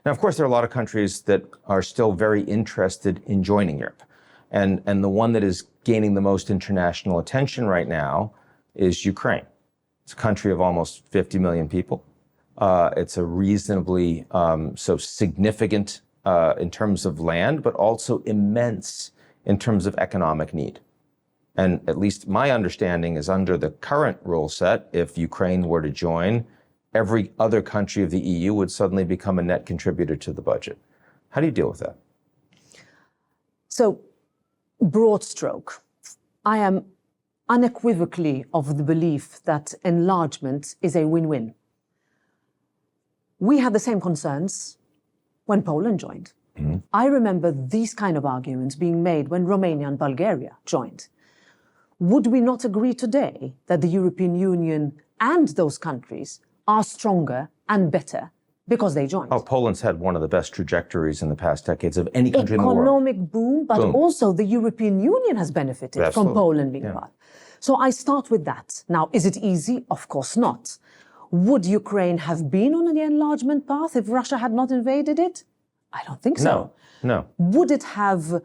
Now, of course, there are a lot of countries that are still very interested in joining Europe. And the one that is gaining the most international attention right now is Ukraine. It's a country of almost 50 million people. It's a reasonably so significant in terms of land, but also immense in terms of economic need. And at least my understanding is under the current rule set, if Ukraine were to join, every other country of the EU would suddenly become a net contributor to the budget. How do you deal with that? So, broad stroke, I am unequivocally of the belief that enlargement is a win-win. We had the same concerns when Poland joined. Mm-hmm. I remember these kind of arguments being made when Romania and Bulgaria joined. Would we not agree today that the European Union and those countries are stronger and better because they joined? Oh, Poland's had one of the best trajectories in the past decades of any country in the world. Economic boom, but also the European Union has benefited from Poland being part. So I start with that. Now, is it easy? Of course not. Would Ukraine have been on the enlargement path if Russia had not invaded it? I don't think so. No. Would it have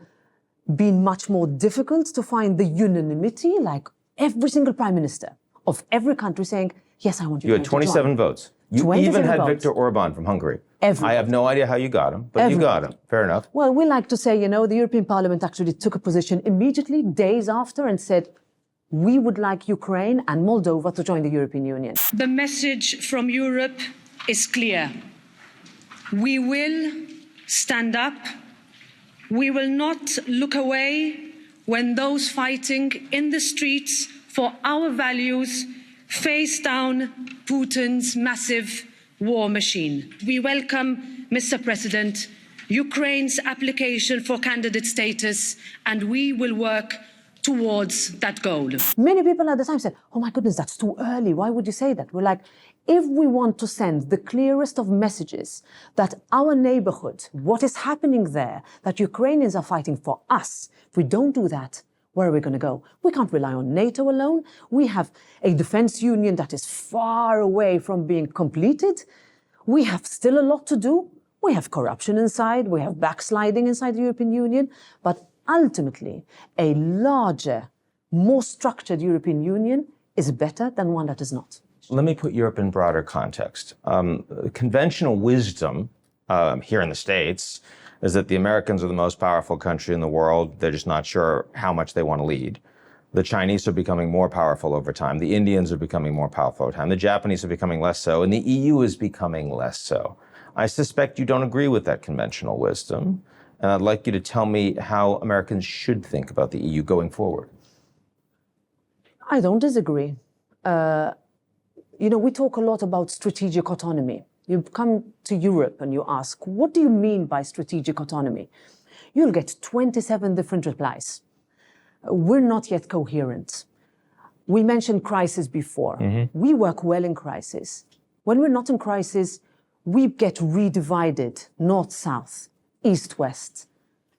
been much more difficult to find the unanimity, like every single prime minister of every country saying, yes, I want you had 27 votes. You even had votes. Viktor Orban from Hungary. I have no idea how you got him, but you got him. Fair enough. Well, we like to say, the European Parliament actually took a position immediately, days after, and said, we would like Ukraine and Moldova to join the European Union. The message from Europe is clear. We will stand up. We will not look away when those fighting in the streets for our values face down Putin's massive war machine. We welcome, Mr. President, Ukraine's application for candidate status, and we will work towards that goal. Many people at the time said, oh my goodness, that's too early. Why would you say that? We're like, if we want to send the clearest of messages that our neighborhood, what is happening there, that Ukrainians are fighting for us, if we don't do that, where are we going to go? We can't rely on NATO alone. We have a defense union that is far away from being completed. We have still a lot to do. We have corruption inside. We have backsliding inside the European Union. But ultimately, a larger, more structured European Union is better than one that is not. Let me put Europe in broader context. Conventional wisdom here in the States is that the Americans are the most powerful country in the world. They're just not sure how much they want to lead. The Chinese are becoming more powerful over time. The Indians are becoming more powerful over time. The Japanese are becoming less so, and the EU is becoming less so. I suspect you don't agree with that conventional wisdom, and I'd like you to tell me how Americans should think about the EU going forward. I don't disagree. We talk a lot about strategic autonomy. You come to Europe and you ask, what do you mean by strategic autonomy? You'll get 27 different replies. We're not yet coherent. We mentioned crisis before. Mm-hmm. We work well in crisis. When we're not in crisis, we get redivided, north-south, east-west.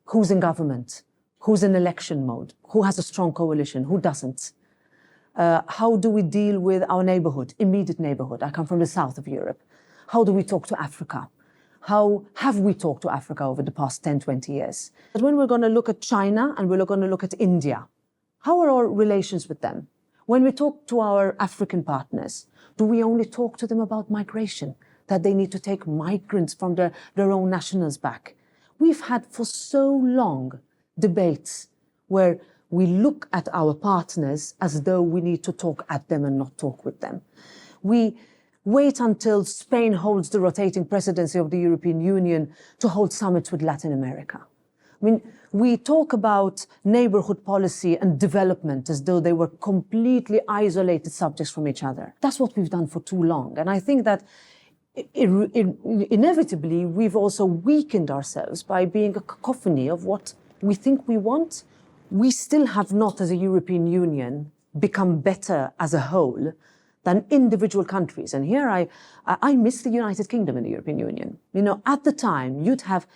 Who's in government? Who's in election mode? Who has a strong coalition? Who doesn't? How do we deal with our neighborhood, immediate neighborhood? I come from the south of Europe. How do we talk to Africa? How have we talked to Africa over the past 10, 20 years? But when we're going to look at China and we're going to look at India, how are our relations with them? When we talk to our African partners, do we only talk to them about migration, that they need to take migrants from their own nationals back? We've had for so long debates where we look at our partners as though we need to talk at them and not talk with them. We wait until Spain holds the rotating presidency of the European Union to hold summits with Latin America. I mean, we talk about neighborhood policy and development as though they were completely isolated subjects from each other. That's what we've done for too long. And I think that inevitably, we've also weakened ourselves by being a cacophony of what we think we want. We still have not, as a European Union, become better as a whole than individual countries. And here I miss the United Kingdom in the European Union. At the time, you'd have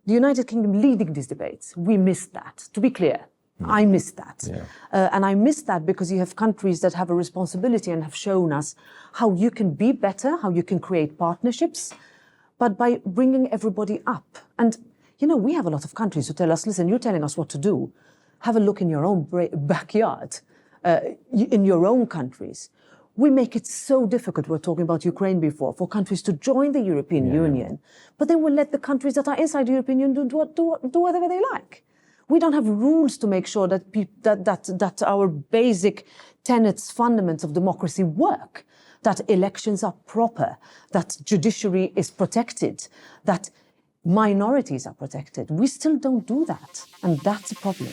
the United Kingdom leading these debates. We missed that, to be clear. I missed that. Yeah. And I missed that because you have countries that have a responsibility and have shown us how you can be better, how you can create partnerships, but by bringing everybody up. And, we have a lot of countries who tell us, listen, you're telling us what to do. Have a look in your own backyard, in your own countries. We make it so difficult, we were talking about Ukraine before, for countries to join the European Union, but they will let the countries that are inside the European Union do whatever they like. We don't have rules to make sure that our basic tenets, fundaments of democracy work, that elections are proper, that judiciary is protected, that minorities are protected. We still don't do that, and that's a problem.